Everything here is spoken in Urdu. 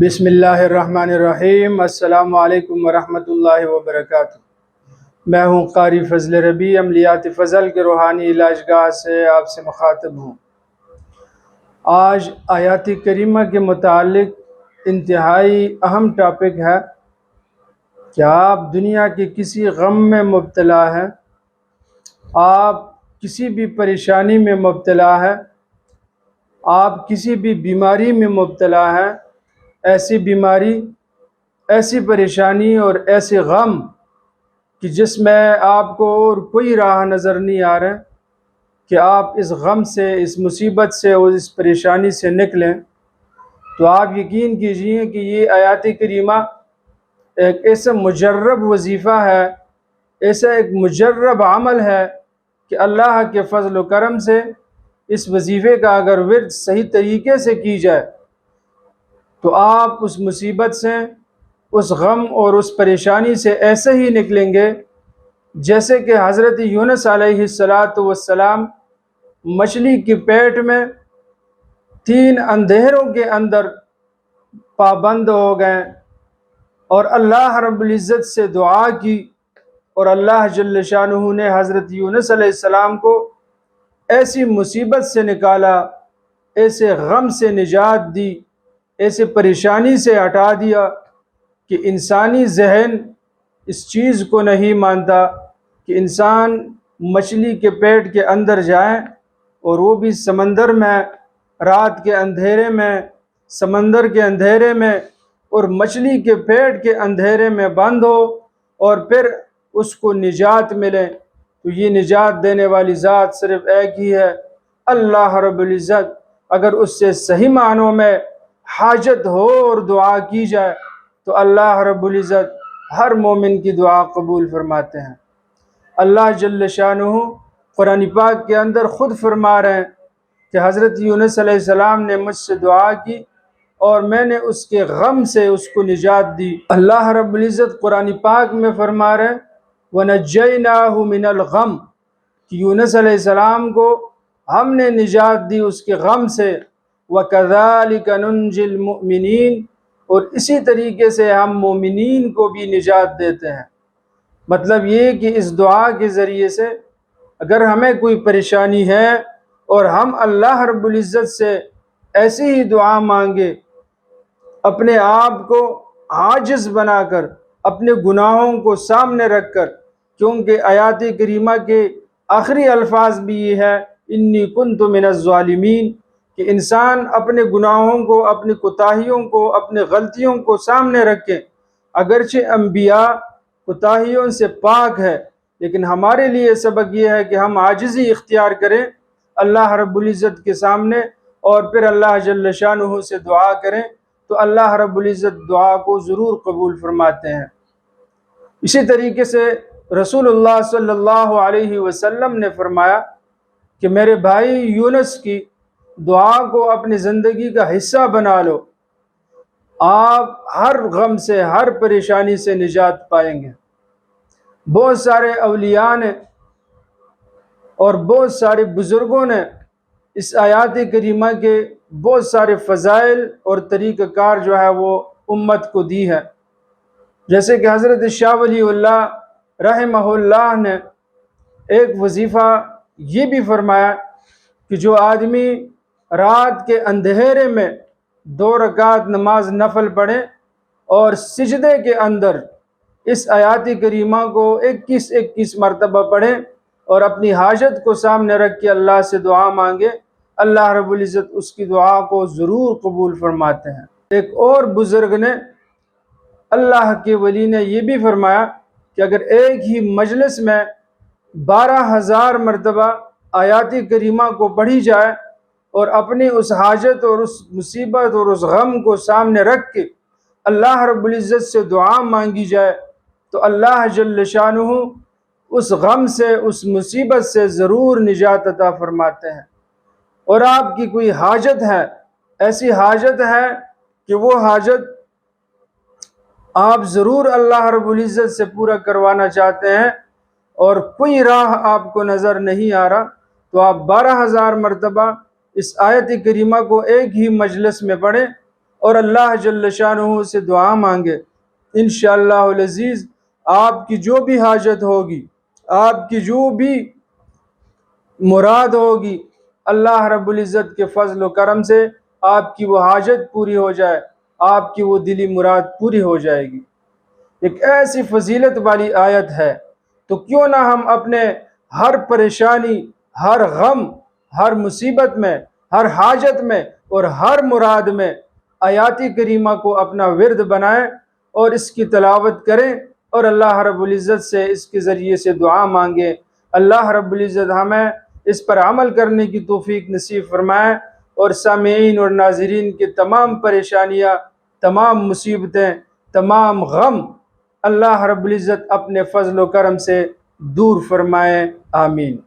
بسم اللہ الرحمن الرحیم۔ السلام علیکم ورحمۃ اللہ وبرکاتہ۔ میں ہوں قاری فضل ربیع، عملیات فضل کے روحانی علاج گاہ سے آپ سے مخاطب ہوں۔ آج آیات کریمہ کے متعلق انتہائی اہم ٹاپک ہے کہ آپ دنیا کے کسی غم میں مبتلا ہیں، آپ کسی بھی پریشانی میں مبتلا ہیں، آپ کسی بھی بیماری میں مبتلا ہیں، ایسی بیماری، ایسی پریشانی اور ایسے غم کہ جس میں آپ کو اور کوئی راہ نظر نہیں آ رہا کہ آپ اس غم سے، اس مصیبت سے اور اس پریشانی سے نکلیں، تو آپ یقین کیجئے کہ یہ آیات کریمہ ایک ایسا مجرب وظیفہ ہے، ایسا ایک مجرب عمل ہے کہ اللہ کے فضل و کرم سے اس وظیفے کا اگر ورد صحیح طریقے سے کی جائے تو آپ اس مصیبت سے، اس غم اور اس پریشانی سے ایسے ہی نکلیں گے جیسے کہ حضرت یونس علیہ السلام مچھلی کے پیٹ میں 3 اندھیروں کے اندر پابند ہو گئے اور اللہ رب العزت سے دعا کی، اور اللہ جل شانہ نے حضرت یونس علیہ السلام کو ایسی مصیبت سے نکالا، ایسے غم سے نجات دی، ایسے پریشانی سے ہٹا دیا کہ انسانی ذہن اس چیز کو نہیں مانتا کہ انسان مچھلی کے پیٹ کے اندر جائے، اور وہ بھی سمندر میں، رات کے اندھیرے میں، سمندر کے اندھیرے میں اور مچھلی کے پیٹ کے اندھیرے میں بند ہو اور پھر اس کو نجات ملے۔ تو یہ نجات دینے والی ذات صرف ایک ہی ہے، اللہ رب العزت۔ اگر اس سے صحیح معنوں میں حاجت ہو اور دعا کی جائے تو اللہ رب العزت ہر مومن کی دعا قبول فرماتے ہیں۔ اللہ جل شانہ قرآن پاک کے اندر خود فرما رہے ہیں کہ حضرت یونس علیہ السلام نے مجھ سے دعا کی اور میں نے اس کے غم سے اس کو نجات دی۔ اللہ رب العزت قرآن پاک میں فرما رہے ہیں وَنَجَّيْنَاهُ مِنَ الْغَمِّ، کہ یونس علیہ السلام کو ہم نے نجات دی اس کے غم سے۔ وَكَذَلِكَ نُنْجِي الْمُؤْمِنِينَ، اور اسی طریقے سے ہم مومنین کو بھی نجات دیتے ہیں۔ مطلب یہ کہ اس دعا کے ذریعے سے اگر ہمیں کوئی پریشانی ہے اور ہم اللہ رب العزت سے ایسی ہی دعا مانگے، اپنے آپ کو عاجز بنا کر، اپنے گناہوں کو سامنے رکھ کر، کیونکہ آیات کریمہ کے آخری الفاظ بھی یہ ہے انی کنت من الظالمین، کہ انسان اپنے گناہوں کو، اپنی کوتاہیوں کو، اپنے غلطیوں کو سامنے رکھے۔ اگرچہ انبیاء کوتاہیوں سے پاک ہے، لیکن ہمارے لیے سبق یہ ہے کہ ہم عاجزی اختیار کریں اللہ رب العزت کے سامنے، اور پھر اللہ جل شانہ سے دعا کریں تو اللہ رب العزت دعا کو ضرور قبول فرماتے ہیں۔ اسی طریقے سے رسول اللہ صلی اللہ علیہ وسلم نے فرمایا کہ میرے بھائی یونس کی دعا کو اپنی زندگی کا حصہ بنا لو، آپ ہر غم سے، ہر پریشانی سے نجات پائیں گے۔ بہت سارے اولیاء نے اور بہت سارے بزرگوں نے اس آیات کریمہ کے بہت سارے فضائل اور طریقہ کار جو ہے وہ امت کو دی ہے۔ جیسے کہ حضرت شاہ ولی اللہ رحمہ اللہ نے ایک وظیفہ یہ بھی فرمایا کہ جو آدمی رات کے اندھیرے میں 2 رکعت نماز نفل پڑھے اور سجدے کے اندر اس آیات کریمہ کو 21 مرتبہ پڑھے اور اپنی حاجت کو سامنے رکھ کے اللہ سے دعا مانگے، اللہ رب العزت اس کی دعا کو ضرور قبول فرماتے ہیں۔ ایک اور بزرگ نے، اللہ کے ولی نے یہ بھی فرمایا کہ اگر ایک ہی مجلس میں 12,000 مرتبہ آیات کریمہ کو پڑھی جائے اور اپنی اس حاجت اور اس مصیبت اور اس غم کو سامنے رکھ کے اللہ رب العزت سے دعا مانگی جائے تو اللہ جل شانہ اس غم سے، اس مصیبت سے ضرور نجات عطا فرماتے ہیں۔ اور آپ کی کوئی حاجت ہے، ایسی حاجت ہے کہ وہ حاجت آپ ضرور اللہ رب العزت سے پورا کروانا چاہتے ہیں اور کوئی راہ آپ کو نظر نہیں آ رہا، تو آپ 12,000 مرتبہ اس آیت کریمہ کو ایک ہی مجلس میں پڑھیں اور اللہ جل شانہ سے دعا مانگے، انشاءاللہ العزیز آپ کی جو بھی حاجت ہوگی، آپ کی جو بھی مراد ہوگی، اللہ رب العزت کے فضل و کرم سے آپ کی وہ حاجت پوری ہو جائے، آپ کی وہ دلی مراد پوری ہو جائے گی۔ ایک ایسی فضیلت والی آیت ہے، تو کیوں نہ ہم اپنے ہر پریشانی، ہر غم، ہر مصیبت میں، ہر حاجت میں اور ہر مراد میں آیات کریمہ کو اپنا ورد بنائیں اور اس کی تلاوت کریں اور اللہ رب العزت سے اس کے ذریعے سے دعا مانگیں۔ اللہ رب العزت ہمیں اس پر عمل کرنے کی توفیق نصیب فرمائے اور سامعین اور ناظرین کے تمام پریشانیاں، تمام مصیبتیں، تمام غم اللہ رب العزت اپنے فضل و کرم سے دور فرمائے، آمین۔